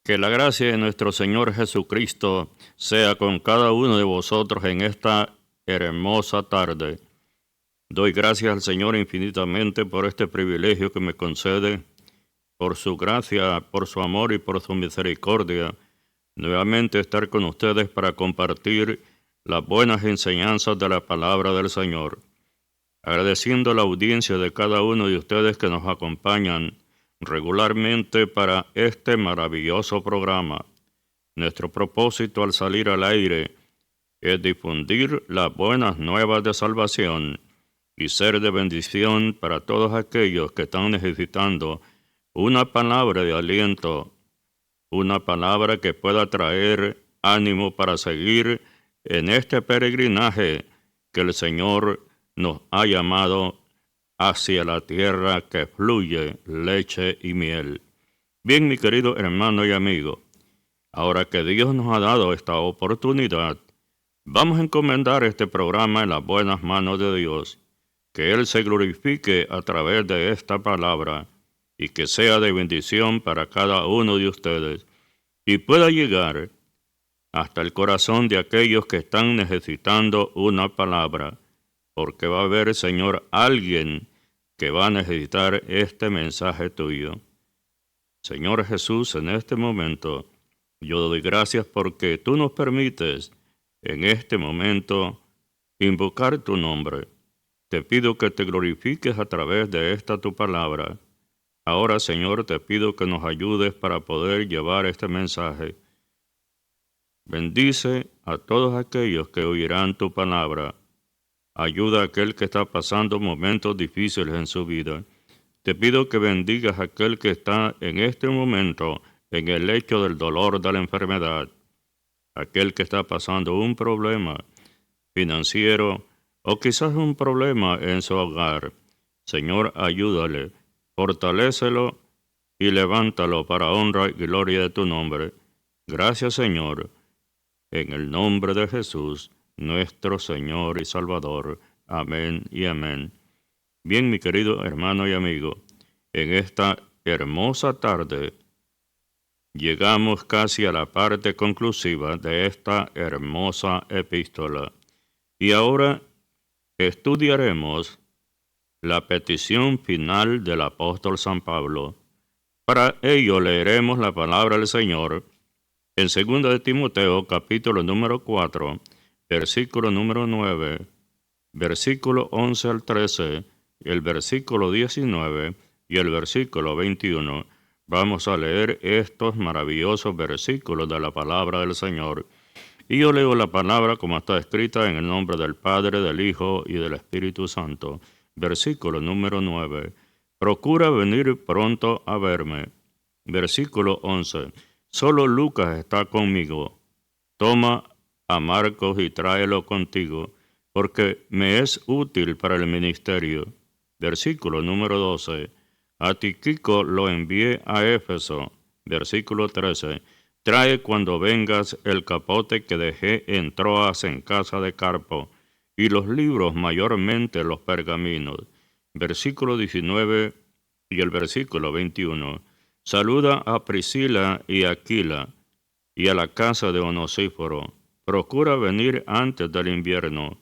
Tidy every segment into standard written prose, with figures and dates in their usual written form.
Que la gracia de nuestro Señor Jesucristo sea con cada uno de vosotros en esta hermosa tarde. Doy gracias al Señor infinitamente por este privilegio que me concede, por su gracia, por su amor y por su misericordia, nuevamente estar con ustedes para compartir las buenas enseñanzas de la palabra del Señor. Agradeciendo la audiencia de cada uno de ustedes que nos acompañan regularmente para este maravilloso programa. Nuestro propósito al salir al aire es difundir las buenas nuevas de salvación y ser de bendición para todos aquellos que están necesitando una palabra de aliento, una palabra que pueda traer ánimo para seguir en este peregrinaje que el Señor nos ha llamado hacia la tierra que fluye leche y miel. Bien, mi querido hermano y amigo, ahora que Dios nos ha dado esta oportunidad, vamos a encomendar este programa en las buenas manos de Dios, que Él se glorifique a través de esta palabra y que sea de bendición para cada uno de ustedes y pueda llegar hasta el corazón de aquellos que están necesitando una palabra, porque va a haber, Señor, alguien que va a necesitar este mensaje tuyo. Señor Jesús, en este momento, yo doy gracias porque tú nos permites en este momento invocar tu nombre. Te pido que te glorifiques a través de esta tu palabra. Ahora, Señor, te pido que nos ayudes para poder llevar este mensaje. Bendice a todos aquellos que oirán tu palabra. Ayuda a aquel que está pasando momentos difíciles en su vida. Te pido que bendigas a aquel que está en este momento en el lecho del dolor de la enfermedad. Aquel que está pasando un problema financiero o quizás un problema en su hogar. Señor, ayúdale, fortalécelo y levántalo para honra y gloria de tu nombre. Gracias, Señor, en el nombre de Jesús, nuestro Señor y Salvador. Amén y amén. Bien, mi querido hermano y amigo, en esta hermosa tarde llegamos casi a la parte conclusiva de esta hermosa epístola. Y ahora estudiaremos la petición final del apóstol San Pablo. Para ello leeremos la palabra del Señor en 2 de Timoteo, capítulo número 4, versículo número 9, versículo 11 al 13, el versículo 19 y el versículo 21. Vamos a leer estos maravillosos versículos de la palabra del Señor. Y yo leo la palabra como está escrita en el nombre del Padre, del Hijo y del Espíritu Santo. Versículo número 9. Procura venir pronto a verme. Versículo 11. Solo Lucas está conmigo. Toma a Marcos y tráelo contigo, porque me es útil para el ministerio. Versículo número 12. A Tíquico lo envié a Éfeso. Versículo 13. Trae cuando vengas el capote que dejé en Troas en casa de Carpo, y los libros, mayormente los pergaminos. Versículo 19 y el versículo 21. Saluda a Priscila y Aquila, y a la casa de Onesíforo. Procura venir antes del invierno.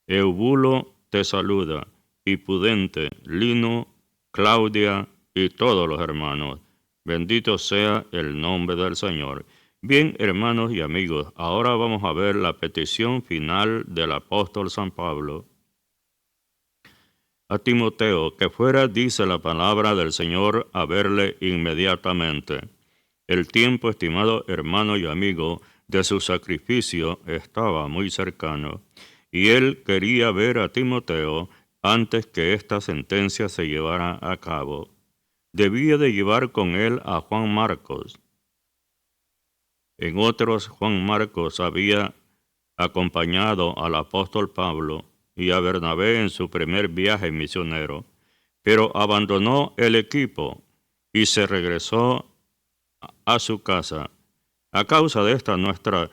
Eubulo te saluda, y Pudente, Lino, Claudia y todos los hermanos. Bendito sea el nombre del Señor. Bien, hermanos y amigos, ahora vamos a ver la petición final del apóstol San Pablo. A Timoteo, que fuera, dice la palabra del Señor, a verle inmediatamente. El tiempo, estimado hermano y amigo, de su sacrificio estaba muy cercano, y él quería ver a Timoteo antes que esta sentencia se llevara a cabo. Debía de llevar con él a Juan Marcos. En otros, Juan Marcos había acompañado al apóstol Pablo y a Bernabé en su primer viaje misionero, pero abandonó el equipo y se regresó a su casa. A causa de esta nuestra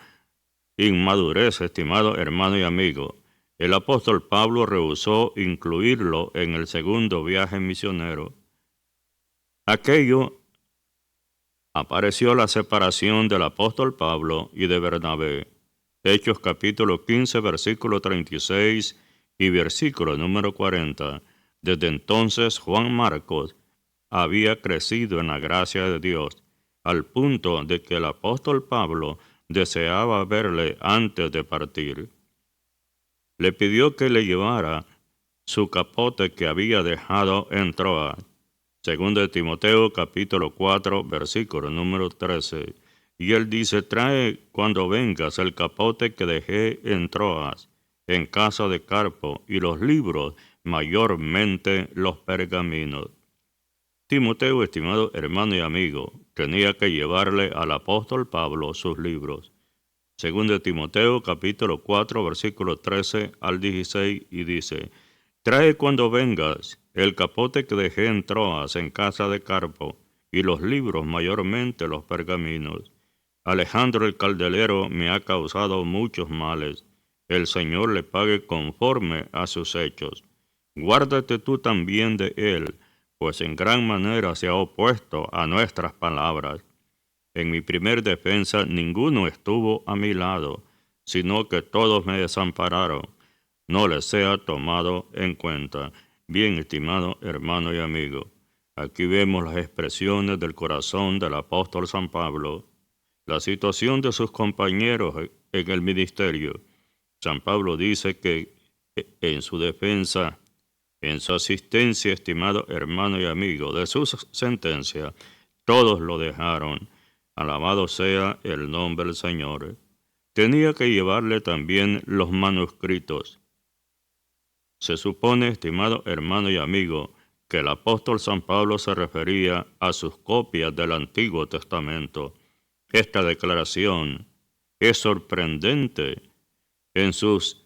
inmadurez, estimado hermano y amigo, el apóstol Pablo rehusó incluirlo en el segundo viaje misionero. Aquello apareció la separación del apóstol Pablo y de Bernabé. Hechos capítulo 15, versículo 36 y versículo número 40. Desde entonces Juan Marcos había crecido en la gracia de Dios, al punto de que el apóstol Pablo deseaba verle antes de partir. Le pidió que le llevara su capote que había dejado en Troas. Segundo de Timoteo capítulo 4, versículo número 13. Y él dice, trae cuando vengas el capote que dejé en Troas, en casa de Carpo, y los libros, mayormente los pergaminos. Timoteo, estimado hermano y amigo, tenía que llevarle al apóstol Pablo sus libros. Segundo de Timoteo capítulo 4, versículo 13 al 16, y dice, trae cuando vengas el capote que dejé en Troas, en casa de Carpo, y los libros, mayormente los pergaminos. Alejandro el caldelero me ha causado muchos males. El Señor le pague conforme a sus hechos. Guárdate tú también de él, pues en gran manera se ha opuesto a nuestras palabras. En mi primer defensa ninguno estuvo a mi lado, sino que todos me desampararon. No les sea tomado en cuenta. Bien, estimado hermano y amigo, aquí vemos las expresiones del corazón del apóstol San Pablo, la situación de sus compañeros en el ministerio. San Pablo dice que en su defensa, en su asistencia, estimado hermano y amigo, de su sentencia, todos lo dejaron. Alabado sea el nombre del Señor. Tenía que llevarle también los manuscritos. Se supone, estimado hermano y amigo, que el apóstol San Pablo se refería a sus copias del Antiguo Testamento. Esta declaración es sorprendente en sus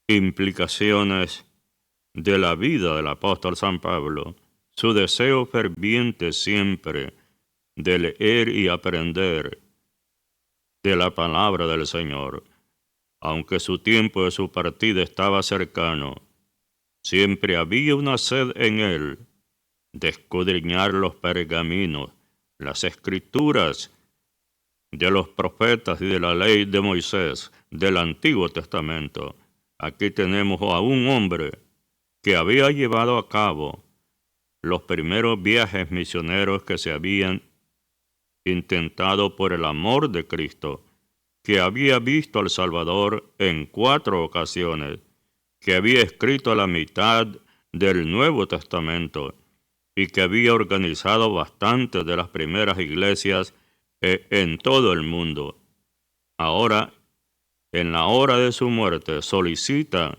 implicaciones de la vida del apóstol San Pablo. Su deseo ferviente siempre de leer y aprender de la palabra del Señor. Aunque su tiempo de su partida estaba cercano, siempre había una sed en él de escudriñar los pergaminos, las escrituras de los profetas y de la ley de Moisés, del Antiguo Testamento. Aquí tenemos a un hombre que había llevado a cabo los primeros viajes misioneros que se habían intentado por el amor de Cristo, que había visto al Salvador en 4 ocasiones, que había escrito la mitad del Nuevo Testamento y que había organizado bastantes de las primeras iglesias en todo el mundo. Ahora, en la hora de su muerte, solicita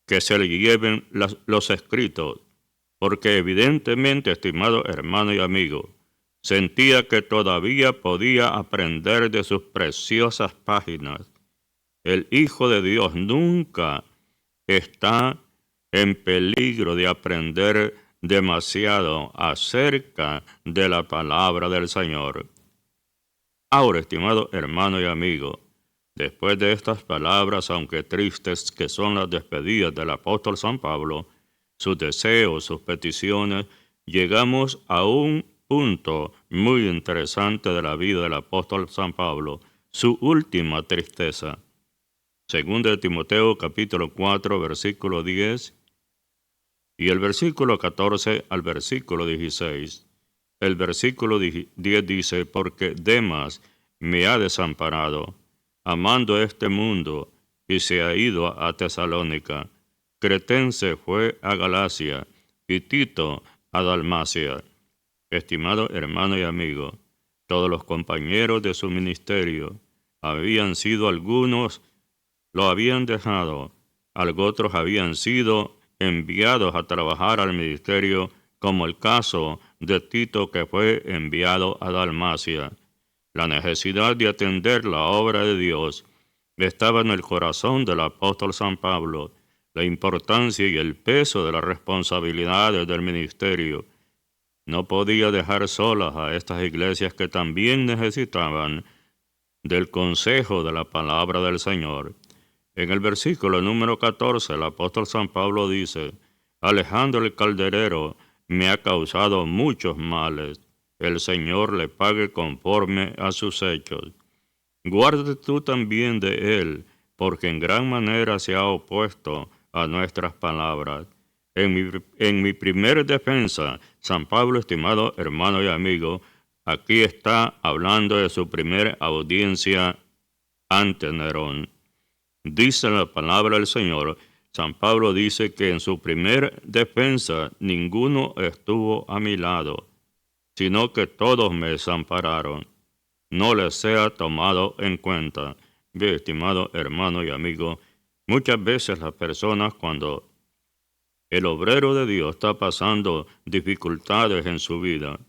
que se le lleven los escritos, porque evidentemente, estimado hermano y amigo, sentía que todavía podía aprender de sus preciosas páginas. El Hijo de Dios nunca está en peligro de aprender demasiado acerca de la palabra del Señor. Ahora, estimado hermano y amigo, después de estas palabras, aunque tristes, que son las despedidas del apóstol San Pablo, sus deseos, sus peticiones, llegamos a un punto muy interesante de la vida del apóstol San Pablo, su última tristeza. Segundo de Timoteo capítulo 4, versículo 10 y el versículo 14 al versículo 16. El versículo 10 dice, porque Demas me ha desamparado, amando este mundo, y se ha ido a Tesalónica. Cretense fue a Galacia, y Tito a Dalmacia. Estimado hermano y amigo, todos los compañeros de su ministerio habían sido algunos, lo habían dejado, otros habían sido enviados a trabajar al ministerio, como el caso de Tito, que fue enviado a Dalmacia. La necesidad de atender la obra de Dios estaba en el corazón del apóstol San Pablo. La importancia y el peso de las responsabilidades del ministerio. No podía dejar solas a estas iglesias que también necesitaban del consejo de la palabra del Señor. En el versículo número 14, el apóstol San Pablo dice, Alejandro el calderero me ha causado muchos males. el Señor le pague conforme a sus hechos. Guárdate tú también de él, porque en gran manera se ha opuesto a nuestras palabras. En mi primera defensa, San Pablo, estimado hermano y amigo, aquí está hablando de su primera audiencia ante Nerón. Dice la palabra del Señor, San Pablo dice que en su primera defensa ninguno estuvo a mi lado, sino que todos me desampararon. No les sea tomado en cuenta. Bien, estimado hermano y amigo, muchas veces las personas, cuando el obrero de Dios está pasando dificultades en su vida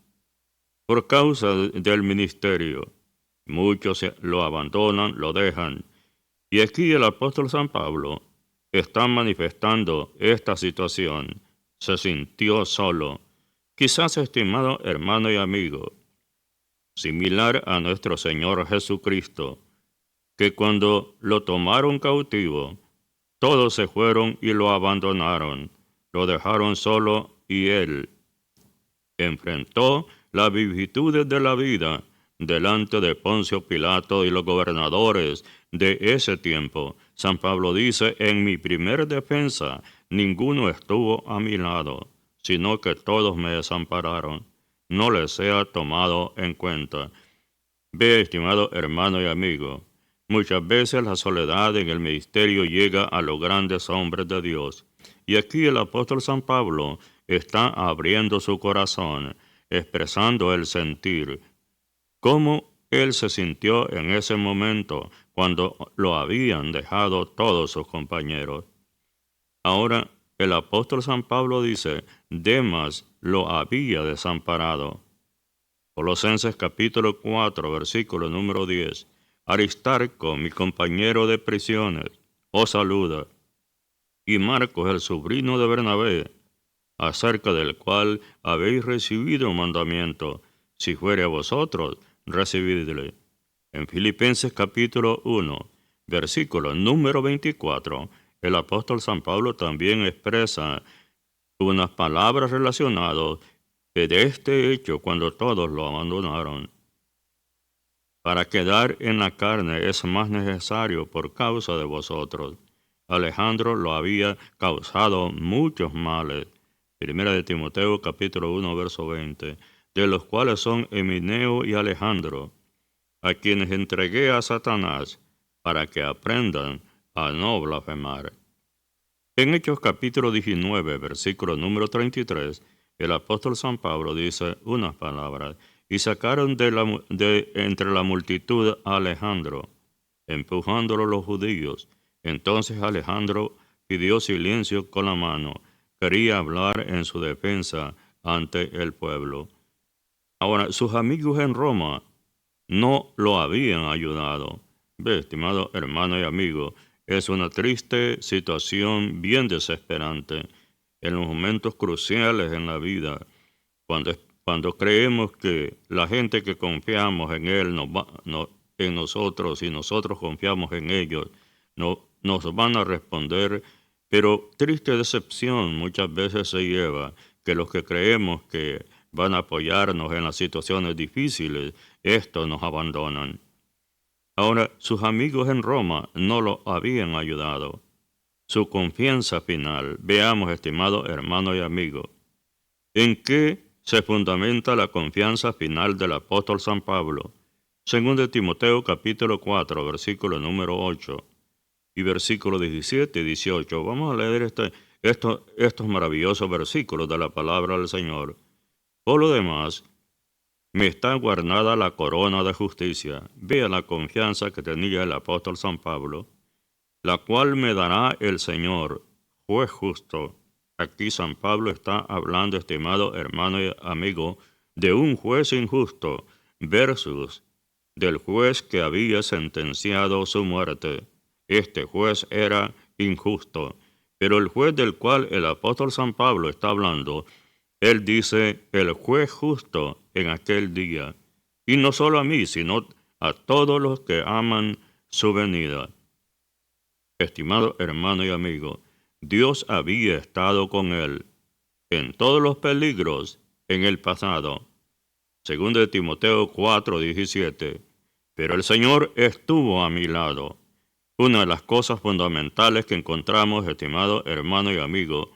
por causa del ministerio, muchos lo abandonan, lo dejan. Y aquí el apóstol San Pablo está manifestando esta situación. Se sintió solo. Quizás, estimado hermano y amigo, similar a nuestro Señor Jesucristo, que cuando lo tomaron cautivo, todos se fueron y lo abandonaron, lo dejaron solo y él enfrentó las vicisitudes de la vida delante de Poncio Pilato y los gobernadores de ese tiempo. San Pablo dice, en mi primer defensa, ninguno estuvo a mi lado, sino que todos me desampararon. No les sea tomado en cuenta. Ve, estimado hermano y amigo, muchas veces la soledad en el ministerio llega a los grandes hombres de Dios. Y aquí el apóstol San Pablo está abriendo su corazón, expresando el sentir, cómo él se sintió en ese momento cuando lo habían dejado todos sus compañeros. Ahora el apóstol San Pablo dice, Demas lo había desamparado. Colosenses capítulo 4, versículo número 10. Aristarco, mi compañero de prisiones, os saluda. Y Marcos, el sobrino de Bernabé, acerca del cual habéis recibido un mandamiento, si fuere a vosotros, recibidle. En Filipenses capítulo 1, versículo número 24, el apóstol San Pablo también expresa unas palabras relacionadas de este hecho cuando todos lo abandonaron. Para quedar en la carne es más necesario por causa de vosotros. Alejandro lo había causado muchos males. Primera de Timoteo capítulo 1 verso 20, de los cuales son Emineo y Alejandro, a quienes entregué a Satanás para que aprendan a no blasfemar. En Hechos capítulo 19 versículo número 33, el apóstol San Pablo dice unas palabras, y sacaron de entre la multitud a Alejandro, empujándolo los judíos. Entonces Alejandro pidió silencio con la mano, quería hablar en su defensa ante el pueblo. Ahora, sus amigos en Roma no lo habían ayudado. Ve, estimado hermano y amigo, es una triste situación bien desesperante en los momentos cruciales en la vida, cuando creemos que la gente que confiamos en Él en nosotros y nosotros confiamos en ellos, nos van a responder, pero triste decepción muchas veces se lleva que los que creemos que van a apoyarnos en las situaciones difíciles, estos nos abandonan. Ahora, sus amigos en Roma no lo habían ayudado. Su confianza final, veamos, estimado hermano y amigo, ¿en qué se fundamenta la confianza final del apóstol San Pablo? Según de Timoteo capítulo 4, versículo número 8 y versículo 17 y 18. Vamos a leer estos maravillosos versículos de la palabra del Señor. Por lo demás, me está guardada la corona de justicia. Vea la confianza que tenía el apóstol San Pablo, la cual me dará el Señor, juez justo. Aquí San Pablo está hablando, estimado hermano y amigo, de un juez injusto versus del juez que había sentenciado su muerte. Este juez era injusto, pero el juez del cual el apóstol San Pablo está hablando, él dice, el juez justo en aquel día, y no solo a mí, sino a todos los que aman su venida. Estimado hermano y amigo, Dios había estado con él en todos los peligros en el pasado. Segundo de Timoteo 4:17. Pero el Señor estuvo a mi lado. Una de las cosas fundamentales que encontramos, estimado hermano y amigo,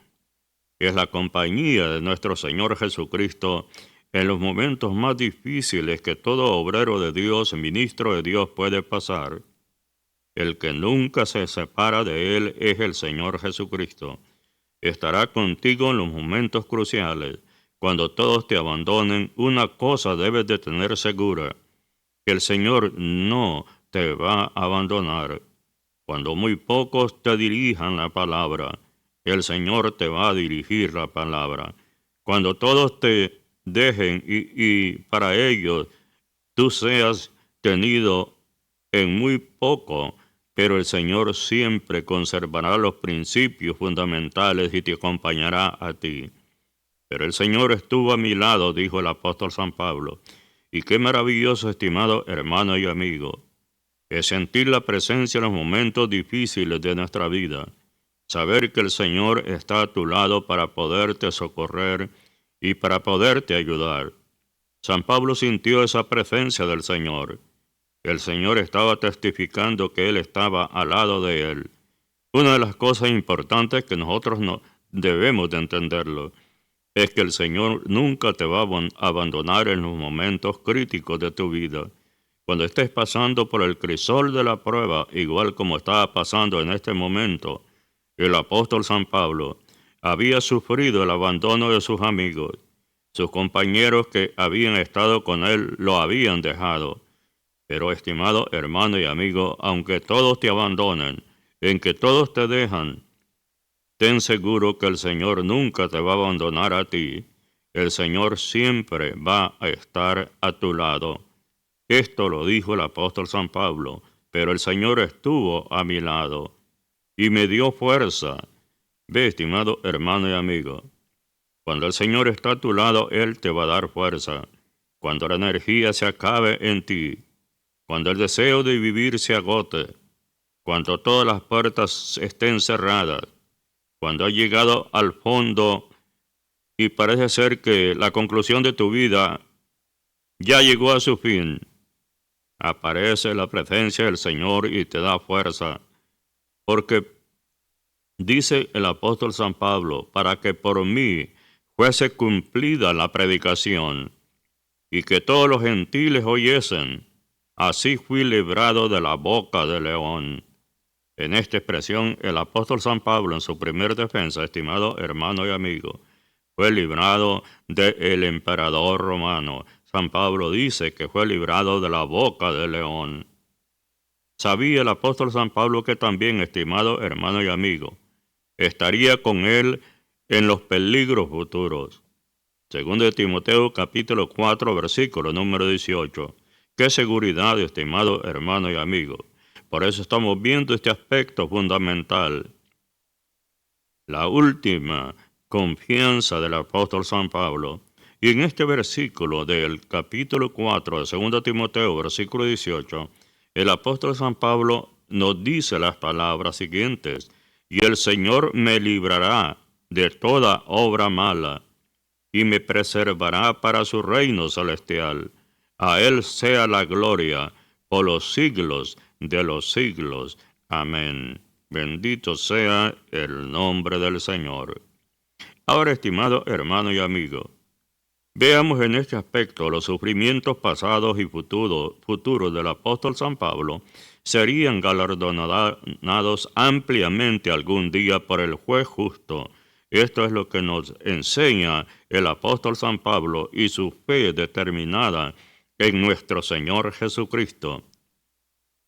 es la compañía de nuestro Señor Jesucristo en los momentos más difíciles que todo obrero de Dios, ministro de Dios puede pasar. El que nunca se separa de Él es el Señor Jesucristo. Estará contigo en los momentos cruciales. Cuando todos te abandonen, una cosa debes de tener segura, que el Señor no te va a abandonar. Cuando muy pocos te dirijan la palabra, el Señor te va a dirigir la palabra. Cuando todos te dejen y para ellos tú seas tenido en muy poco, pero el Señor siempre conservará los principios fundamentales y te acompañará a ti. Pero el Señor estuvo a mi lado, dijo el apóstol San Pablo. Y qué maravilloso, estimado hermano y amigo, es sentir la presencia en los momentos difíciles de nuestra vida. Saber que el Señor está a tu lado para poderte socorrer y para poderte ayudar. San Pablo sintió esa presencia del Señor. El Señor estaba testificando que Él estaba al lado de él. Una de las cosas importantes que nosotros no debemos de entenderlo es que el Señor nunca te va a abandonar en los momentos críticos de tu vida. Cuando estés pasando por el crisol de la prueba, igual como estaba pasando en este momento, el apóstol San Pablo había sufrido el abandono de sus amigos. Sus compañeros que habían estado con él lo habían dejado. Pero, estimado hermano y amigo, aunque todos te abandonen, en que todos te dejan, ten seguro que el Señor nunca te va a abandonar a ti. El Señor siempre va a estar a tu lado. Esto lo dijo el apóstol San Pablo, pero el Señor estuvo a mi lado y me dio fuerza. Ve, estimado hermano y amigo, cuando el Señor está a tu lado, Él te va a dar fuerza. Cuando la energía se acabe en ti, cuando el deseo de vivir se agote, cuando todas las puertas estén cerradas, cuando has llegado al fondo y parece ser que la conclusión de tu vida ya llegó a su fin, aparece la presencia del Señor y te da fuerza, porque dice el apóstol San Pablo, para que por mí fuese cumplida la predicación y que todos los gentiles oyesen, así fui librado de la boca del león. En esta expresión, el apóstol San Pablo, en su primer defensa, estimado hermano y amigo, fue librado del emperador romano. San Pablo dice que fue librado de la boca del león. Sabía el apóstol San Pablo que también, estimado hermano y amigo, estaría con él en los peligros futuros. Segundo de Timoteo capítulo 4, versículo número 18. Qué seguridad, estimado hermano y amigo. Por eso estamos viendo este aspecto fundamental. La última confianza del apóstol San Pablo. Y en este versículo del capítulo 4 de 2 Timoteo, versículo 18, el apóstol San Pablo nos dice las palabras siguientes: y el Señor me librará de toda obra mala y me preservará para su reino celestial. A Él sea la gloria por los siglos de los siglos. Amén. Bendito sea el nombre del Señor. Ahora, estimado hermano y amigo, veamos en este aspecto los sufrimientos pasados y futuros del apóstol San Pablo serían galardonados ampliamente algún día por el juez justo. Esto es lo que nos enseña el apóstol San Pablo y su fe determinada en nuestro Señor Jesucristo.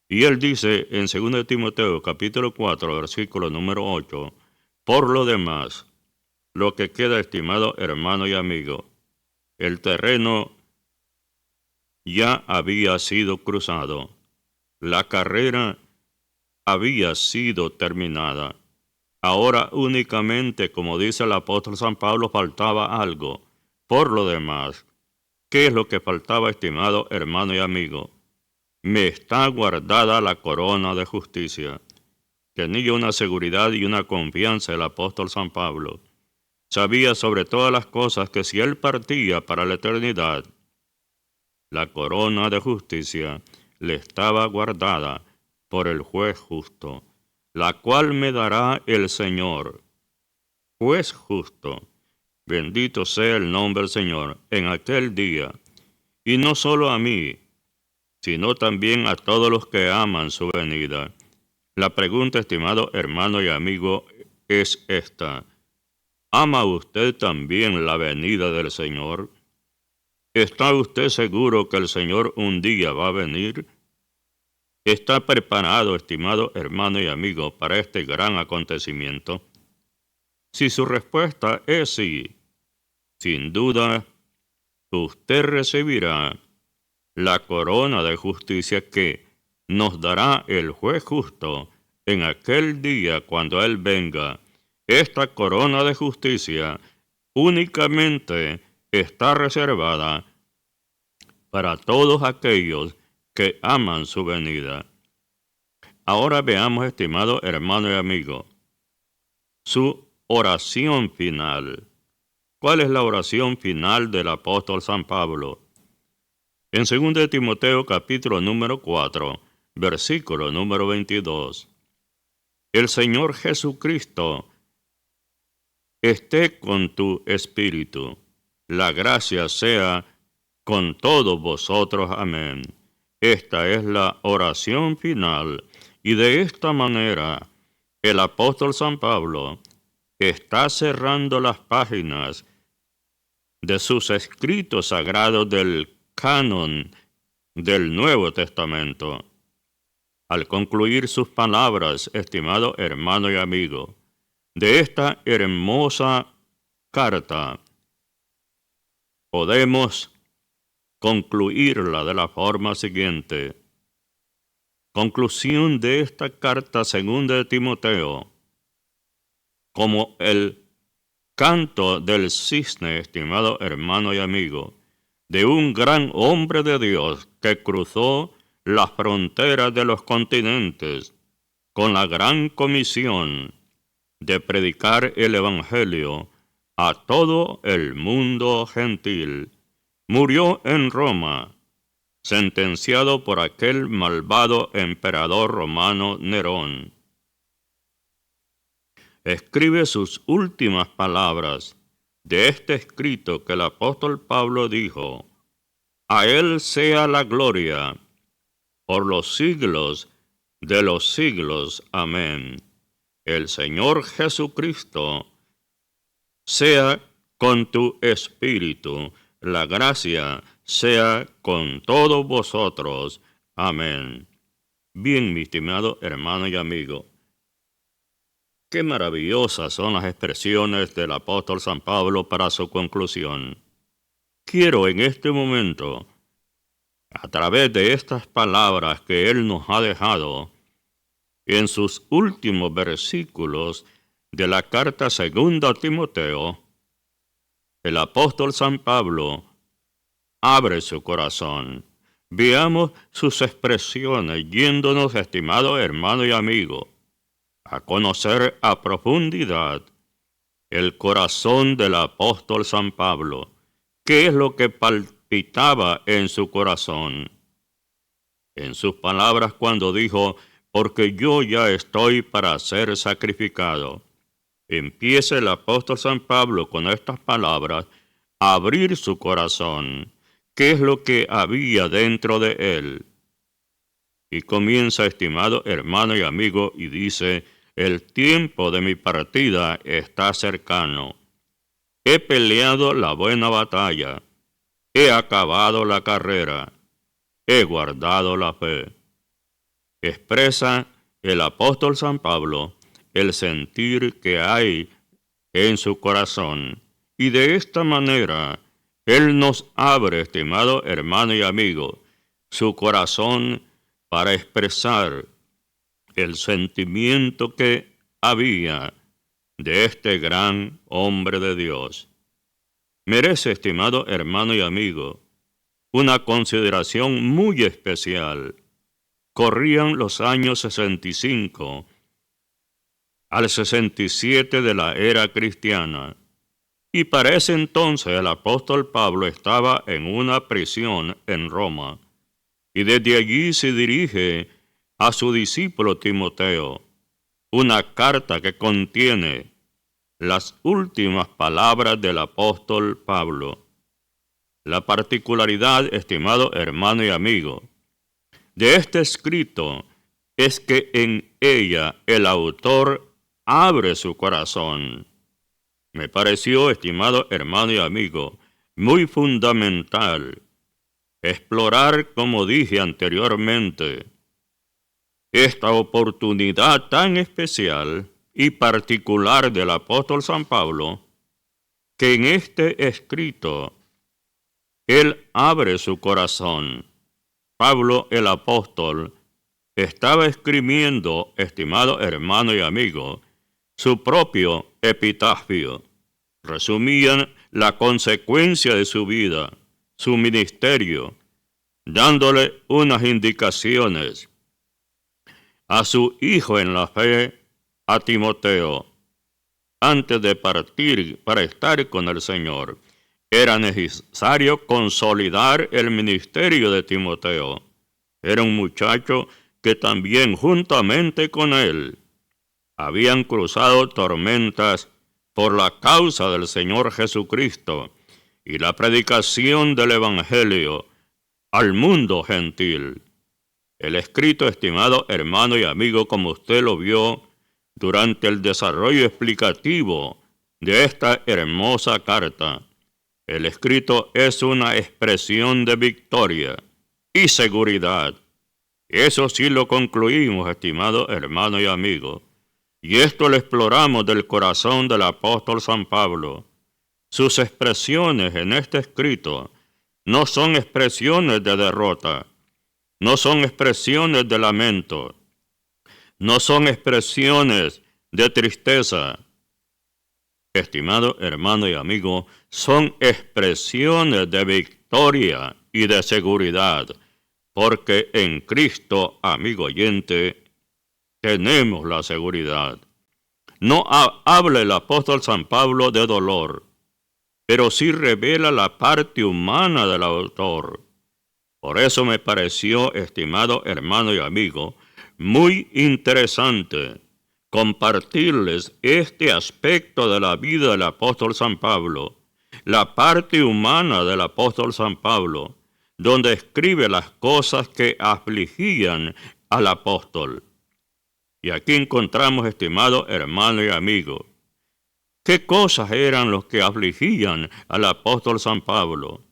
Y él dice en 2 Timoteo capítulo 4, versículo número 8, por lo demás, lo que queda, estimado hermano y amigo, el terreno ya había sido cruzado, la carrera había sido terminada. Ahora únicamente, como dice el apóstol San Pablo, faltaba algo. Por lo demás, ¿qué es lo que faltaba, estimado hermano y amigo? Me está guardada la corona de justicia. Tenía una seguridad y una confianza el apóstol San Pablo. Sabía sobre todas las cosas que si él partía para la eternidad, La corona de justicia le estaba guardada por el juez justo, la cual me dará el Señor, juez justo. Bendito sea el nombre del Señor en aquel día, y no solo a mí, sino también a todos los que aman su venida. La pregunta, estimado hermano y amigo, es esta: ¿ama usted también la venida del Señor? ¿Está usted seguro que el Señor un día va a venir? ¿Está preparado, estimado hermano y amigo, para este gran acontecimiento? Si su respuesta es sí, sin duda, usted recibirá la corona de justicia que nos dará el juez justo en aquel día cuando Él venga. Esta corona de justicia únicamente está reservada para todos aquellos que aman su venida. Ahora veamos, estimado hermano y amigo, su oración final. ¿Cuál es la oración final del apóstol San Pablo? En 2 de Timoteo capítulo número 4, versículo número 22. El Señor Jesucristo esté con tu espíritu. La gracia sea con todos vosotros. Amén. Esta es la oración final, y de esta manera el apóstol San Pablo está cerrando las páginas de sus escritos sagrados del canon del Nuevo Testamento. Al concluir sus palabras, estimado hermano y amigo, de esta hermosa carta, podemos concluirla de la forma siguiente. Conclusión de esta carta segunda de Timoteo, como el canto del cisne, estimado hermano y amigo, de un gran hombre de Dios que cruzó las fronteras de los continentes con la gran comisión de predicar el Evangelio a todo el mundo gentil. Murió en Roma, sentenciado por aquel malvado emperador romano Nerón. Escribe sus últimas palabras de este escrito que el apóstol Pablo dijo: a Él sea la gloria por los siglos de los siglos. Amén. El Señor Jesucristo sea con tu espíritu. La gracia sea con todos vosotros. Amén. Bien, mi estimado hermano y amigo, qué maravillosas son las expresiones del apóstol San Pablo para su conclusión. Quiero en este momento, a través de estas palabras que él nos ha dejado, en sus últimos versículos de la carta segunda a Timoteo, el apóstol San Pablo abre su corazón. Veamos sus expresiones, yéndonos, estimado hermano y amigo, a conocer a profundidad el corazón del apóstol San Pablo. ¿Qué es lo que palpitaba en su corazón? En sus palabras cuando dijo: porque yo ya estoy para ser sacrificado. Empieza el apóstol San Pablo con estas palabras a abrir su corazón. ¿Qué es lo que había dentro de él? Y comienza, estimado hermano y amigo, y dice: el tiempo de mi partida está cercano. He peleado la buena batalla, he acabado la carrera, he guardado la fe. Expresa el apóstol San Pablo el sentir que hay en su corazón, y de esta manera él nos abre, estimado hermano y amigo, su corazón para expresar el sentimiento que había de este gran hombre de Dios. Merece, estimado hermano y amigo, una consideración muy especial. Corrían los años 65 al 67 de la era cristiana. Y para ese entonces el apóstol Pablo estaba en una prisión en Roma, y desde allí se dirige a su discípulo Timoteo, una carta que contiene las últimas palabras del apóstol Pablo. La particularidad, estimado hermano y amigo, de este escrito es que en ella el autor abre su corazón. Me pareció, estimado hermano y amigo, muy fundamental explorar, como dije anteriormente, esta oportunidad tan especial y particular del apóstol San Pablo, que en este escrito él abre su corazón. Pablo el apóstol estaba escribiendo, estimado hermano y amigo, su propio epitafio. Resumían la consecuencia de su vida, su ministerio, dándole unas indicaciones a su hijo en la fe, a Timoteo. Antes de partir para estar con el Señor, era necesario consolidar el ministerio de Timoteo. Era un muchacho que también juntamente con él habían cruzado tormentas por la causa del Señor Jesucristo y la predicación del Evangelio al mundo gentil. El escrito, estimado hermano y amigo, como usted lo vio durante el desarrollo explicativo de esta hermosa carta, el escrito es una expresión de victoria y seguridad. Eso sí lo concluimos, estimado hermano y amigo. Y esto lo exploramos del corazón del apóstol San Pablo. Sus expresiones en este escrito no son expresiones de derrota, no son expresiones de lamento, no son expresiones de tristeza. Estimado hermano y amigo, son expresiones de victoria y de seguridad, porque en Cristo, amigo oyente, tenemos la seguridad. No habla el apóstol San Pablo de dolor, pero sí revela la parte humana del autor. Por eso me pareció, estimado hermano y amigo, muy interesante compartirles este aspecto de la vida del apóstol San Pablo, la parte humana del apóstol San Pablo, donde escribe las cosas que afligían al apóstol. Y aquí encontramos, estimado hermano y amigo, ¿qué cosas eran los que afligían al apóstol San Pablo?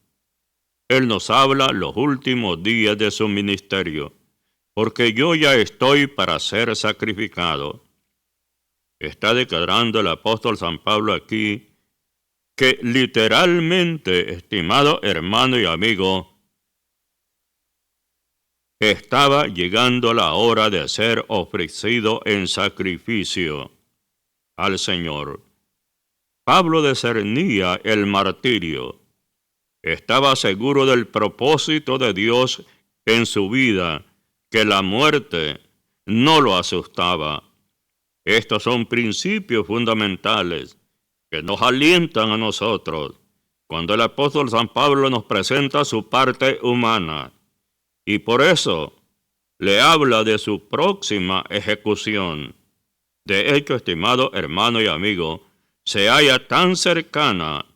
Él nos habla los últimos días de su ministerio, porque yo ya estoy para ser sacrificado. Está declarando el apóstol San Pablo aquí que literalmente, estimado hermano y amigo, estaba llegando la hora de ser ofrecido en sacrificio al Señor. Pablo discernía el martirio. Estaba seguro del propósito de Dios en su vida, que la muerte no lo asustaba. Estos son principios fundamentales que nos alientan a nosotros cuando el apóstol San Pablo nos presenta su parte humana. Y por eso le habla de su próxima ejecución. De hecho, estimado hermano y amigo, se halla tan cercana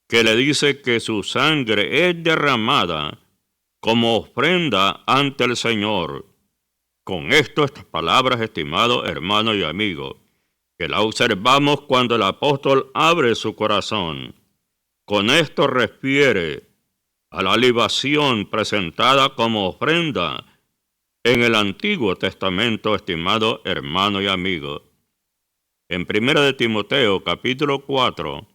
que le dice que su sangre es derramada como ofrenda ante el Señor. Con estas palabras, estimado hermano y amigo, que la observamos cuando el apóstol abre su corazón. Con esto refiere a la libación presentada como ofrenda en el Antiguo Testamento, estimado hermano y amigo. En 1 de Timoteo, capítulo 4,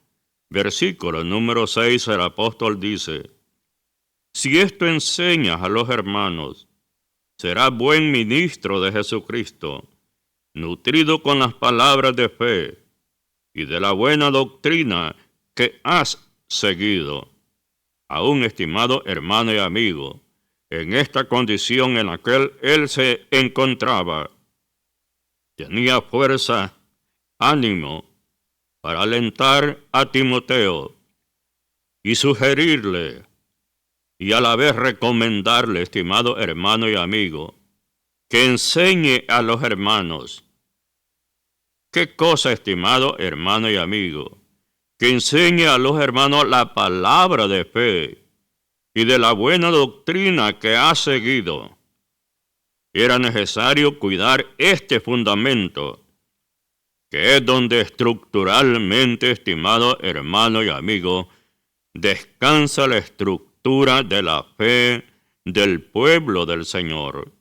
versículo número 6, el apóstol dice: si esto enseñas a los hermanos, serás buen ministro de Jesucristo, nutrido con las palabras de fe y de la buena doctrina que has seguido. Aún, estimado hermano y amigo, en esta condición en la que él se encontraba, tenía fuerza, ánimo para alentar a Timoteo y sugerirle y a la vez recomendarle, estimado hermano y amigo, que enseñe a los hermanos. ¿Qué cosa, estimado hermano y amigo? Que enseñe a los hermanos la palabra de fe y de la buena doctrina que ha seguido. Era necesario cuidar este fundamento, que es donde estructuralmente, estimado hermano y amigo, descansa la estructura de la fe del pueblo del Señor.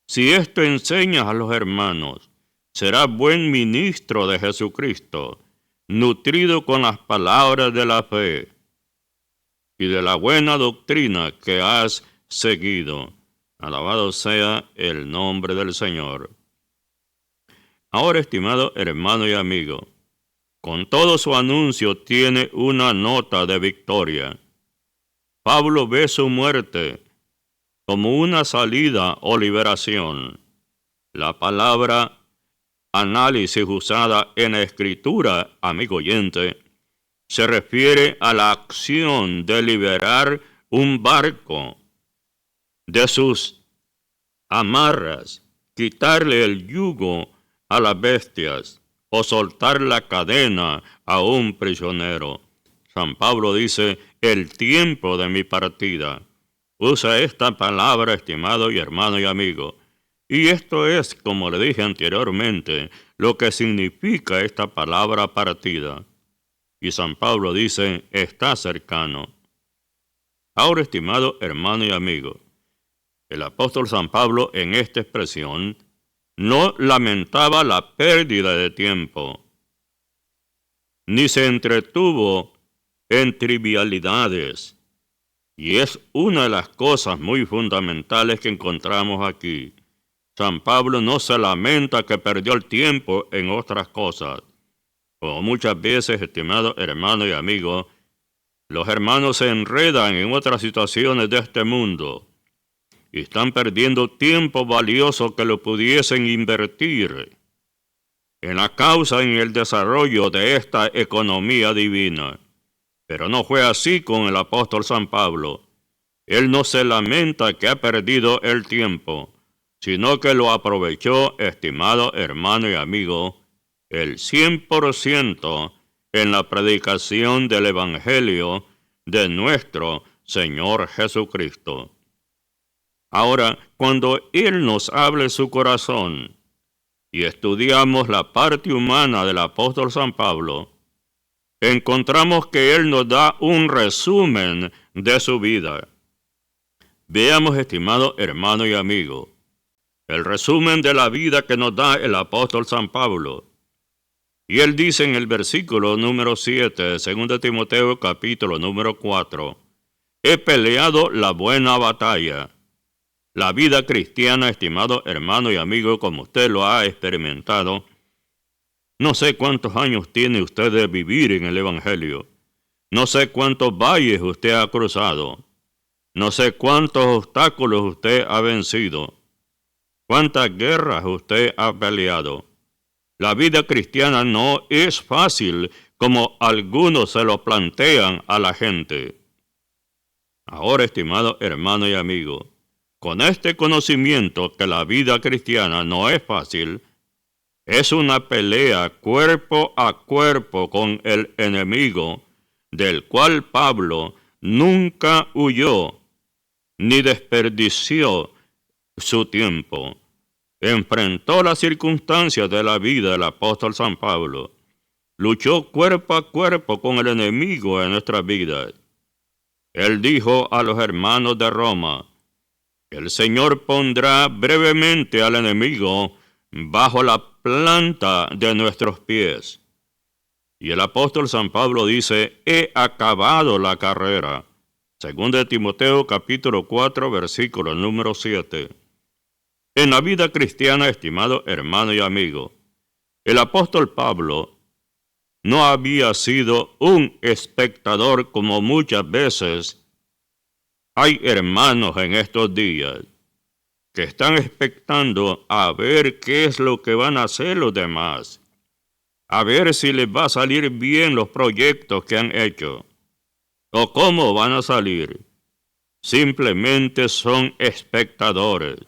Si esto enseñas a los hermanos, serás buen ministro de Jesucristo, nutrido con las palabras de la fe y de la buena doctrina que has seguido. Alabado sea el nombre del Señor. Ahora, estimado hermano y amigo, con todo su anuncio tiene una nota de victoria. Pablo ve su muerte como una salida o liberación. La palabra análisis usada en la Escritura, amigo oyente, se refiere a la acción de liberar un barco de sus amarras, quitarle el yugo a las bestias o soltar la cadena a un prisionero. San Pablo dice, el tiempo de mi partida. Usa esta palabra, estimado y hermano y amigo. Y esto es, como le dije anteriormente, lo que significa esta palabra partida. Y San Pablo dice, está cercano. Ahora, estimado hermano y amigo, el apóstol San Pablo en esta expresión no lamentaba la pérdida de tiempo, ni se entretuvo en trivialidades. Y es una de las cosas muy fundamentales que encontramos aquí. San Pablo no se lamenta que perdió el tiempo en otras cosas. Como muchas veces, estimado hermano y amigo, los hermanos se enredan en otras situaciones de este mundo y están perdiendo tiempo valioso que lo pudiesen invertir en la causa y en el desarrollo de esta economía divina. Pero no fue así con el apóstol San Pablo. Él no se lamenta que ha perdido el tiempo, sino que lo aprovechó, estimado hermano y amigo, el 100% en la predicación del Evangelio de nuestro Señor Jesucristo. Ahora, cuando Él nos hable su corazón y estudiamos la parte humana del apóstol San Pablo, encontramos que Él nos da un resumen de su vida. Veamos, estimado hermano y amigo, el resumen de la vida que nos da el apóstol San Pablo. Y él dice en el versículo número 7 de 2 Timoteo capítulo número 4, he peleado la buena batalla. La vida cristiana, estimado hermano y amigo, como usted lo ha experimentado, no sé cuántos años tiene usted de vivir en el Evangelio. No sé cuántos valles usted ha cruzado. No sé cuántos obstáculos usted ha vencido. Cuántas guerras usted ha peleado. La vida cristiana no es fácil como algunos se lo plantean a la gente. Ahora, estimado hermano y amigo, con este conocimiento que la vida cristiana no es fácil, es una pelea cuerpo a cuerpo con el enemigo, del cual Pablo nunca huyó ni desperdició su tiempo. Enfrentó las circunstancias de la vida del apóstol San Pablo. Luchó cuerpo a cuerpo con el enemigo en nuestras vidas. Él dijo a los hermanos de Roma, el Señor pondrá brevemente al enemigo bajo la planta de nuestros pies. Y el apóstol San Pablo dice, he acabado la carrera. 2 Timoteo capítulo 4, versículo número 7. En la vida cristiana, estimado hermano y amigo, el apóstol Pablo no había sido un espectador como muchas veces hay hermanos en estos días que están expectando a ver qué es lo que van a hacer los demás, a ver si les va a salir bien los proyectos que han hecho, o cómo van a salir. Simplemente son espectadores.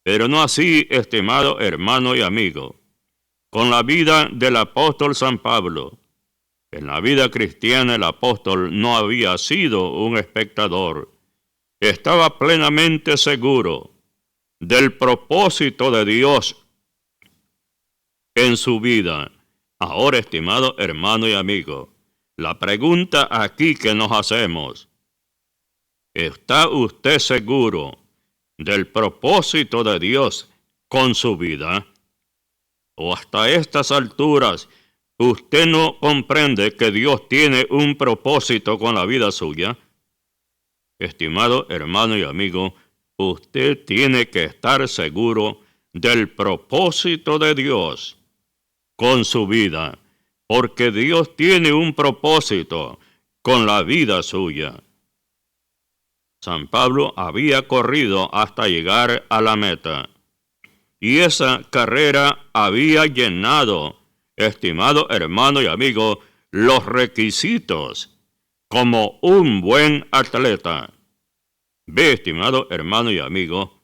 Pero no así, estimado hermano y amigo, con la vida del apóstol San Pablo. En la vida cristiana el apóstol no había sido un espectador. Estaba plenamente seguro del propósito de Dios en su vida. Ahora, estimado hermano y amigo, la pregunta aquí que nos hacemos: ¿está usted seguro del propósito de Dios con su vida? ¿O hasta estas alturas usted no comprende que Dios tiene un propósito con la vida suya? Estimado hermano y amigo, usted tiene que estar seguro del propósito de Dios con su vida, porque Dios tiene un propósito con la vida suya. San Pablo había corrido hasta llegar a la meta, y esa carrera había llenado, estimado hermano y amigo, los requisitos como un buen atleta. Ve, estimado hermano y amigo,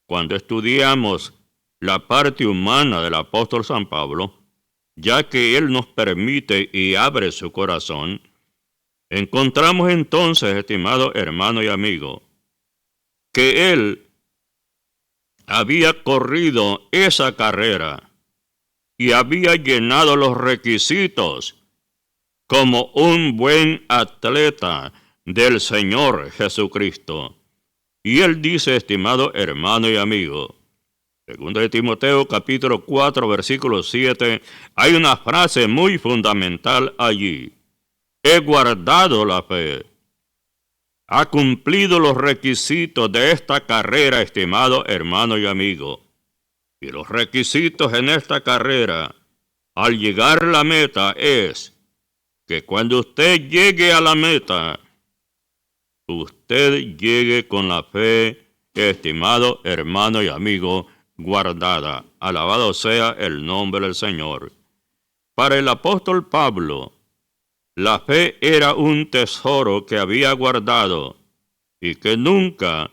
cuando estudiamos la parte humana del apóstol San Pablo, ya que él nos permite y abre su corazón, encontramos entonces, estimado hermano y amigo, que él había corrido esa carrera y había llenado los requisitos como un buen atleta del Señor Jesucristo. Y él dice, estimado hermano y amigo, segundo de Timoteo capítulo 4 versículo 7, hay una frase muy fundamental allí: he guardado la fe. Ha cumplido los requisitos de esta carrera, estimado hermano y amigo. Y los requisitos en esta carrera, al llegar a la meta, es que cuando usted llegue a la meta, usted llegue con la fe, estimado hermano y amigo, guardada. Alabado sea el nombre del Señor. Para el apóstol Pablo, la fe era un tesoro que había guardado y que nunca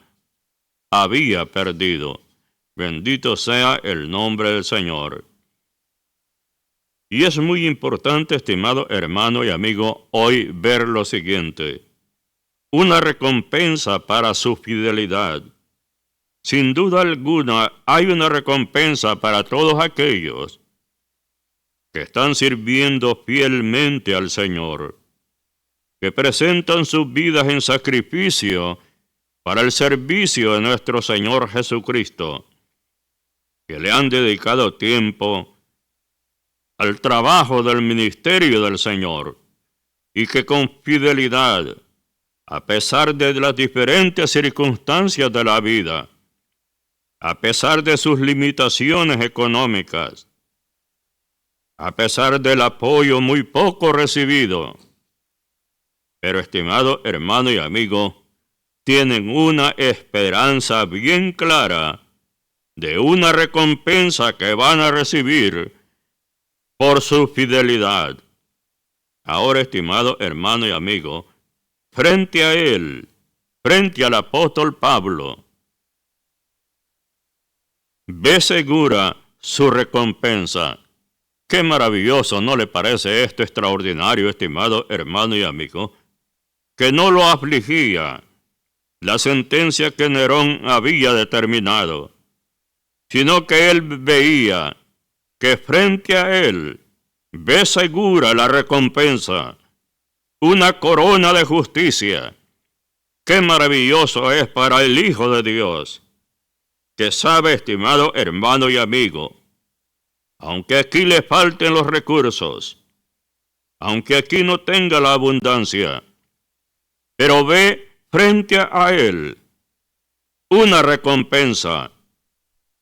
había perdido. Bendito sea el nombre del Señor. Y es muy importante, estimado hermano y amigo, hoy ver lo siguiente: una recompensa para su fidelidad. Sin duda alguna, hay una recompensa para todos aquellos que están sirviendo fielmente al Señor, que presentan sus vidas en sacrificio para el servicio de nuestro Señor Jesucristo, que le han dedicado tiempo al trabajo del ministerio del Señor, y que con fidelidad, a pesar de las diferentes circunstancias de la vida, a pesar de sus limitaciones económicas, a pesar del apoyo muy poco recibido, pero, estimado hermano y amigo, tienen una esperanza bien clara de una recompensa que van a recibir por su fidelidad. Ahora, estimado hermano y amigo, frente a él, frente al apóstol Pablo, ve segura su recompensa. Qué maravilloso, ¿no le parece esto extraordinario, estimado hermano y amigo? Que no lo afligía la sentencia que Nerón había determinado, sino que él veía que frente a él ve segura la recompensa, una corona de justicia. Qué maravilloso es para el Hijo de Dios, que sabe, estimado hermano y amigo, aunque aquí le falten los recursos, aunque aquí no tenga la abundancia, pero ve frente a él una recompensa,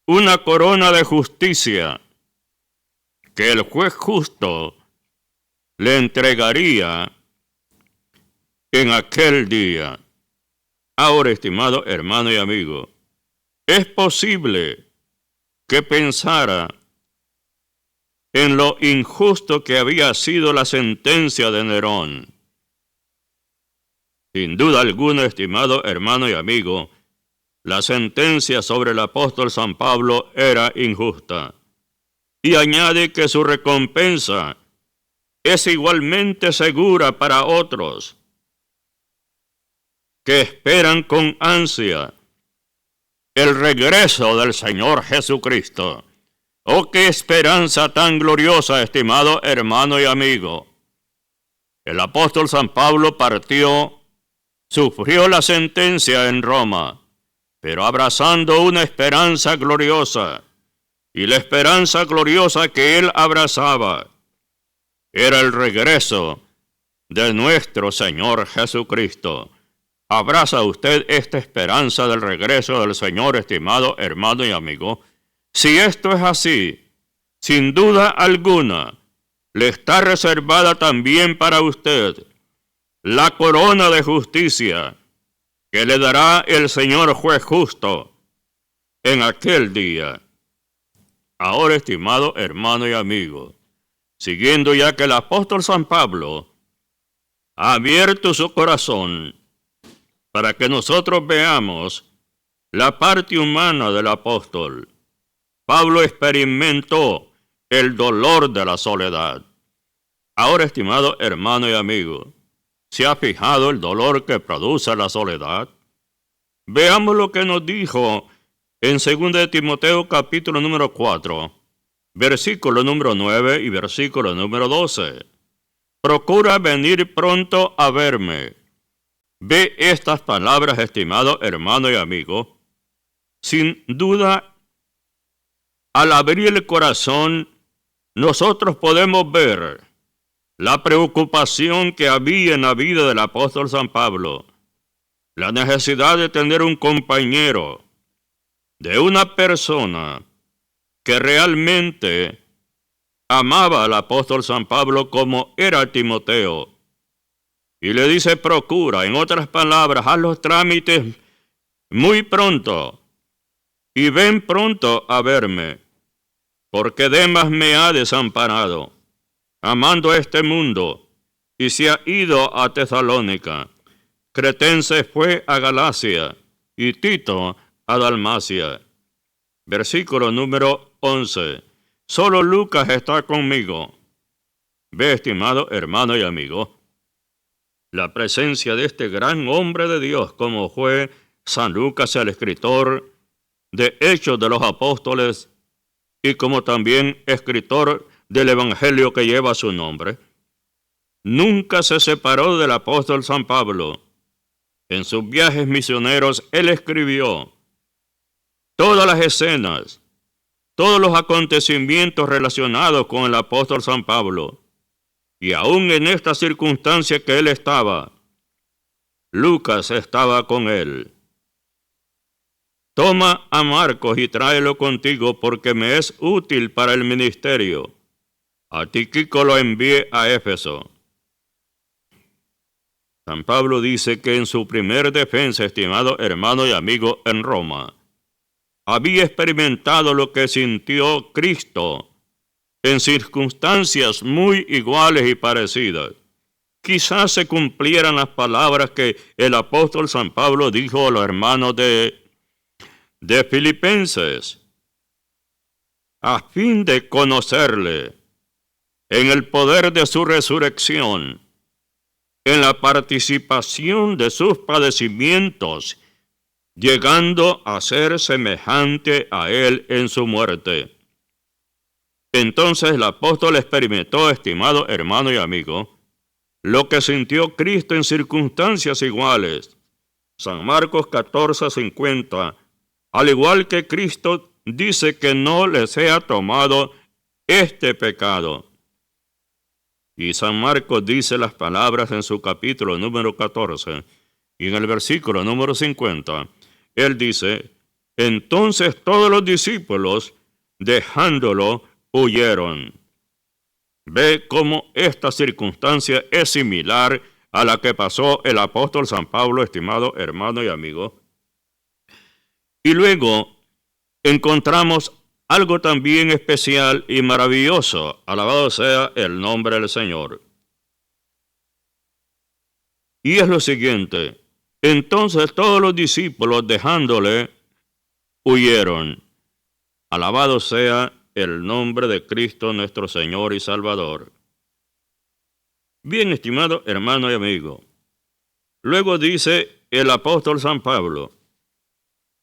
una corona de justicia que el juez justo le entregaría en aquel día. Ahora, estimado hermano y amigo, es posible que pensara en lo injusto que había sido la sentencia de Nerón. Sin duda alguna, estimado hermano y amigo, la sentencia sobre el apóstol San Pablo era injusta. Y añade que su recompensa es igualmente segura para otros, que esperan con ansia el regreso del Señor Jesucristo. ¡Oh, qué esperanza tan gloriosa, estimado hermano y amigo! El apóstol San Pablo partió, sufrió la sentencia en Roma, pero abrazando una esperanza gloriosa. Y la esperanza gloriosa que él abrazaba era el regreso de nuestro Señor Jesucristo. ¿Abraza usted esta esperanza del regreso del Señor, estimado hermano y amigo? Si esto es así, sin duda alguna, le está reservada también para usted la corona de justicia que le dará el Señor juez justo en aquel día. Ahora, estimado hermano y amigo, siguiendo ya que el apóstol San Pablo ha abierto su corazón para que nosotros veamos la parte humana del apóstol, Pablo experimentó el dolor de la soledad. Ahora, estimado hermano y amigo, ¿se ha fijado el dolor que produce la soledad? Veamos lo que nos dijo en 2 de Timoteo capítulo número 4, versículo número 9 y versículo número 12. Procura venir pronto a verme. Ve estas palabras, estimado hermano y amigo. Sin duda, al abrir el corazón, nosotros podemos ver la preocupación que había en la vida del apóstol San Pablo, la necesidad de tener un compañero, de una persona que realmente amaba al apóstol San Pablo como era Timoteo. Y le dice, procura, en otras palabras, haz los trámites muy pronto y ven pronto a verme, porque Demas me ha desamparado, amando a este mundo, y se ha ido a Tesalónica. Cretense fue a Galacia, y Tito a Dalmacia. Versículo número 11. Solo Lucas está conmigo. Ve, estimado hermano y amigo, la presencia de este gran hombre de Dios, como fue San Lucas, el escritor de Hechos de los Apóstoles, y como también escritor del Evangelio que lleva su nombre, nunca se separó del apóstol San Pablo. En sus viajes misioneros, él escribió todas las escenas, todos los acontecimientos relacionados con el apóstol San Pablo. Y aún en esta circunstancia que él estaba, Lucas estaba con él. Toma a Marcos y tráelo contigo, porque me es útil para el ministerio. A Tíquico lo envié a Éfeso. San Pablo dice que en su primer defensa, estimado hermano y amigo, en Roma, había experimentado lo que sintió Cristo en circunstancias muy iguales y parecidas. Quizás se cumplieran las palabras que el apóstol San Pablo dijo a los hermanos de Filipenses, a fin de conocerle en el poder de su resurrección, en la participación de sus padecimientos, llegando a ser semejante a él en su muerte. Entonces el apóstol experimentó, estimado hermano y amigo, lo que sintió Cristo en circunstancias iguales. San Marcos 14:50, al igual que Cristo dice que no le sea tomado este pecado. Y San Marcos dice las palabras en su capítulo número 14, y en el versículo número 50, él dice, entonces todos los discípulos, dejándolo, huyeron. Ve cómo esta circunstancia es similar a la que pasó el apóstol San Pablo, estimado hermano y amigo. Y luego encontramos algo también especial y maravilloso. Alabado sea el nombre del Señor. Y es lo siguiente. Entonces todos los discípulos, dejándole, huyeron. Alabado sea el nombre de Cristo nuestro Señor y Salvador. Bien, estimado hermano y amigo. Luego dice el apóstol San Pablo,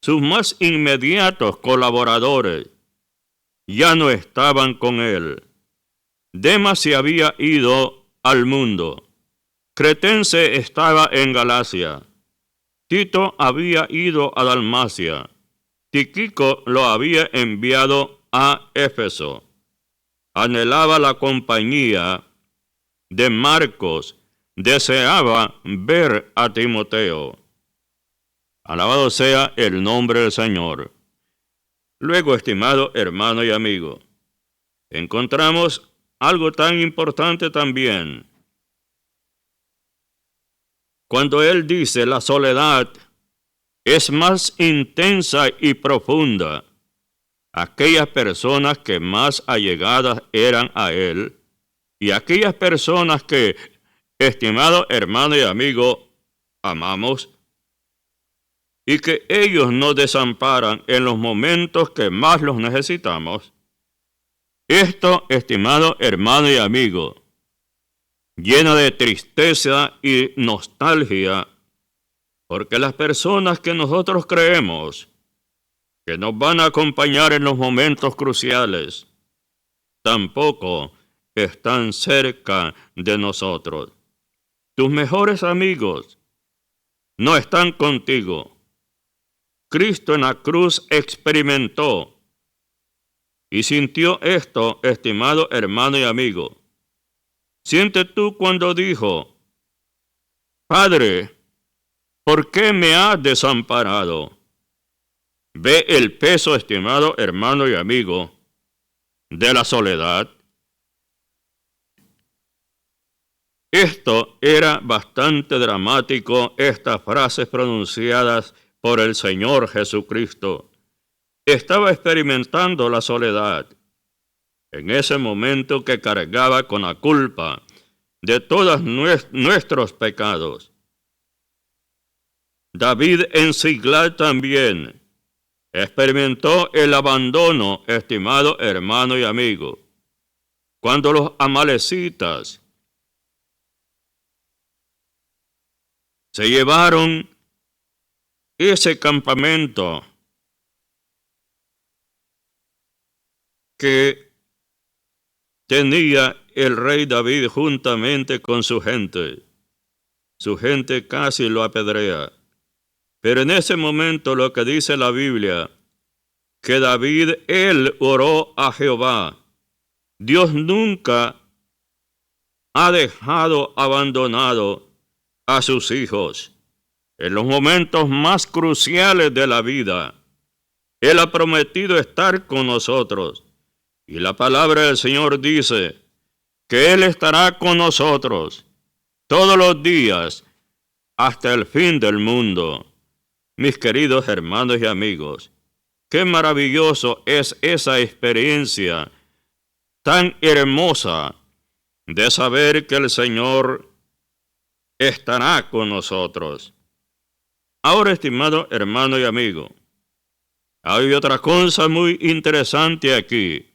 sus más inmediatos colaboradores ya no estaban con él. Demas se había ido al mundo. Cretense estaba en Galacia. Tito había ido a Dalmacia. Tíquico lo había enviado a Éfeso. Anhelaba la compañía de Marcos. Deseaba ver a Timoteo. Alabado sea el nombre del Señor. Luego, estimado hermano y amigo, encontramos algo tan importante también. Cuando él dice la soledad es más intensa y profunda, aquellas personas que más allegadas eran a él y aquellas personas que, estimado hermano y amigo, amamos, y que ellos nos desamparan en los momentos que más los necesitamos. Esto, estimado hermano y amigo, llena de tristeza y nostalgia, porque las personas que nosotros creemos que nos van a acompañar en los momentos cruciales, tampoco están cerca de nosotros. Tus mejores amigos no están contigo. Cristo en la cruz experimentó y sintió esto, estimado hermano y amigo. Siente tú cuando dijo, Padre, ¿por qué me has desamparado? Ve el peso, estimado hermano y amigo, de la soledad. Esto era bastante dramático, estas frases pronunciadas por el Señor Jesucristo. Estaba experimentando la soledad en ese momento que cargaba con la culpa de todos nuestros pecados. David en Siglag también experimentó el abandono, estimado hermano y amigo, cuando los amalecitas se llevaron ese campamento que tenía el rey David juntamente con su gente. Su gente casi lo apedrea. Pero en ese momento lo que dice la Biblia, que David, él oró a Jehová. Dios nunca ha dejado abandonado a sus hijos. En los momentos más cruciales de la vida, Él ha prometido estar con nosotros. Y la palabra del Señor dice que Él estará con nosotros todos los días hasta el fin del mundo. Mis queridos hermanos y amigos, qué maravilloso es esa experiencia tan hermosa de saber que el Señor estará con nosotros. Ahora, estimado hermano y amigo, hay otra cosa muy interesante aquí,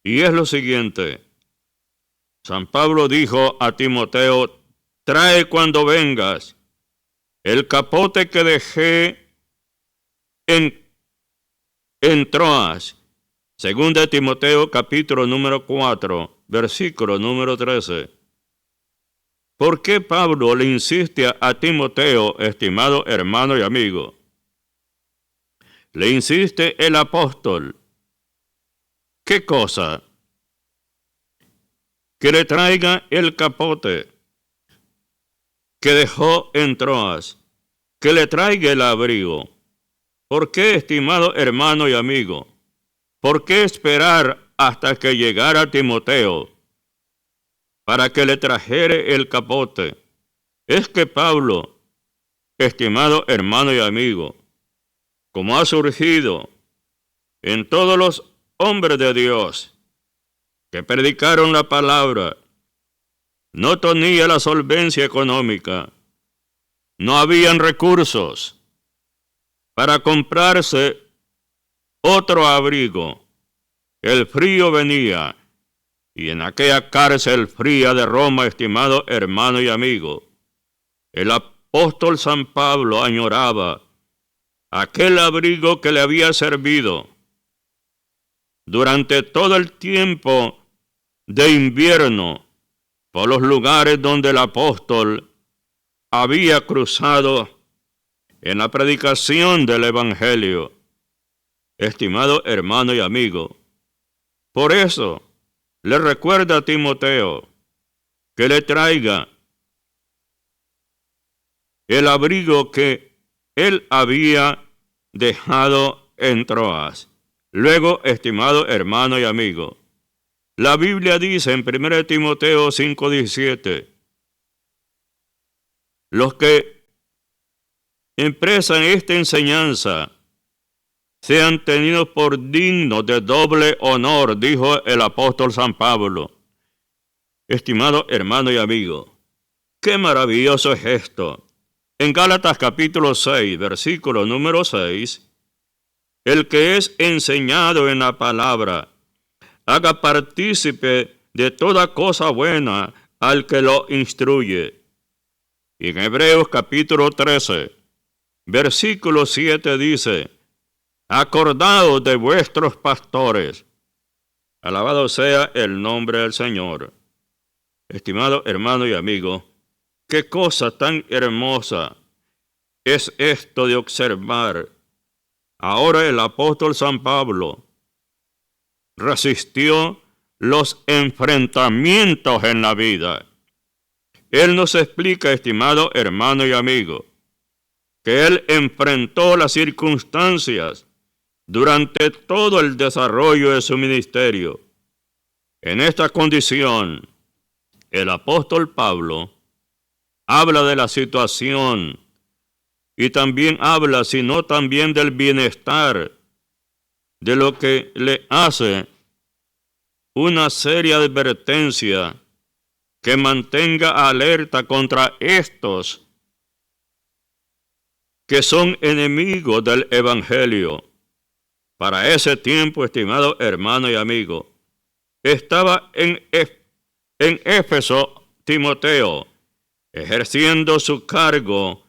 y es lo siguiente. San Pablo dijo a Timoteo, trae cuando vengas el capote que dejé en Troas. Según de Timoteo, capítulo número 4, versículo número 13. ¿Por qué Pablo le insiste a Timoteo, estimado hermano y amigo? Le insiste el apóstol. ¿Qué cosa? Que le traiga el capote que dejó en Troas, que le traiga el abrigo. ¿Por qué, estimado hermano y amigo? ¿Por qué esperar hasta que llegara Timoteo para que le trajere el capote? Es que Pablo, estimado hermano y amigo, como ha surgido en todos los hombres de Dios que predicaron la palabra, no tenía la solvencia económica, no habían recursos para comprarse otro abrigo. El frío venía, y en aquella cárcel fría de Roma, estimado hermano y amigo, el apóstol San Pablo añoraba aquel abrigo que le había servido durante todo el tiempo de invierno por los lugares donde el apóstol había cruzado en la predicación del Evangelio. Estimado hermano y amigo, por eso le recuerda a Timoteo que le traiga el abrigo que él había dejado en Troas. Luego, estimado hermano y amigo, la Biblia dice en 1 Timoteo 5:17, los que empresan esta enseñanza sean tenidos por dignos de doble honor, dijo el apóstol San Pablo. Estimado hermano y amigo, qué maravilloso es esto. En Gálatas capítulo 6, versículo número 6, el que es enseñado en la palabra, haga partícipe de toda cosa buena al que lo instruye. Y en Hebreos capítulo 13, versículo 7 dice, acordaos de vuestros pastores. Alabado sea el nombre del Señor. Estimado hermano y amigo, qué cosa tan hermosa es esto de observar. Ahora el apóstol San Pablo resistió los enfrentamientos en la vida. Él nos explica, estimado hermano y amigo, que él enfrentó las circunstancias durante todo el desarrollo de su ministerio. En esta condición, el apóstol Pablo habla de la situación y también habla, sino también del bienestar, de lo que le hace una seria advertencia que mantenga alerta contra estos que son enemigos del Evangelio. Para ese tiempo, estimado hermano y amigo, estaba en Éfeso Timoteo, ejerciendo su cargo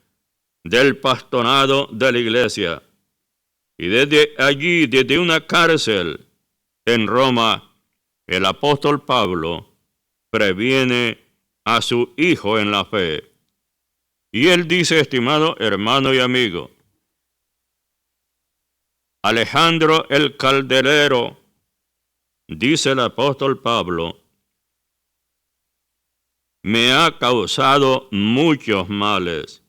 del pastorado de la iglesia. Y desde allí, desde una cárcel en Roma, el apóstol Pablo previene a su hijo en la fe. Y él dice, estimado hermano y amigo, Alejandro el calderero, dice el apóstol Pablo, me ha causado muchos males.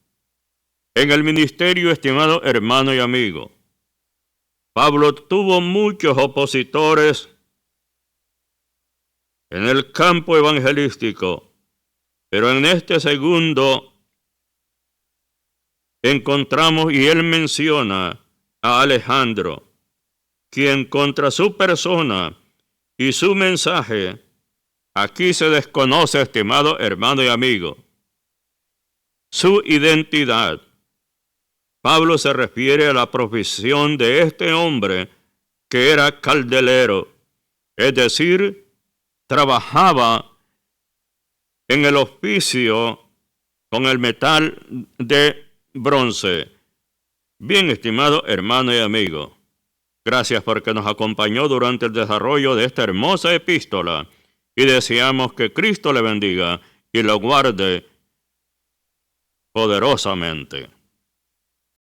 En el ministerio, estimado hermano y amigo, Pablo tuvo muchos opositores en el campo evangelístico, pero en este segundo encontramos, y él menciona a Alejandro, quien contra su persona y su mensaje, aquí se desconoce, estimado hermano y amigo, su identidad. Pablo se refiere a la profesión de este hombre que era calderero, es decir, trabajaba en el oficio con el metal de bronce. Bien, estimado hermano y amigo, gracias porque nos acompañó durante el desarrollo de esta hermosa epístola y deseamos que Cristo le bendiga y lo guarde poderosamente.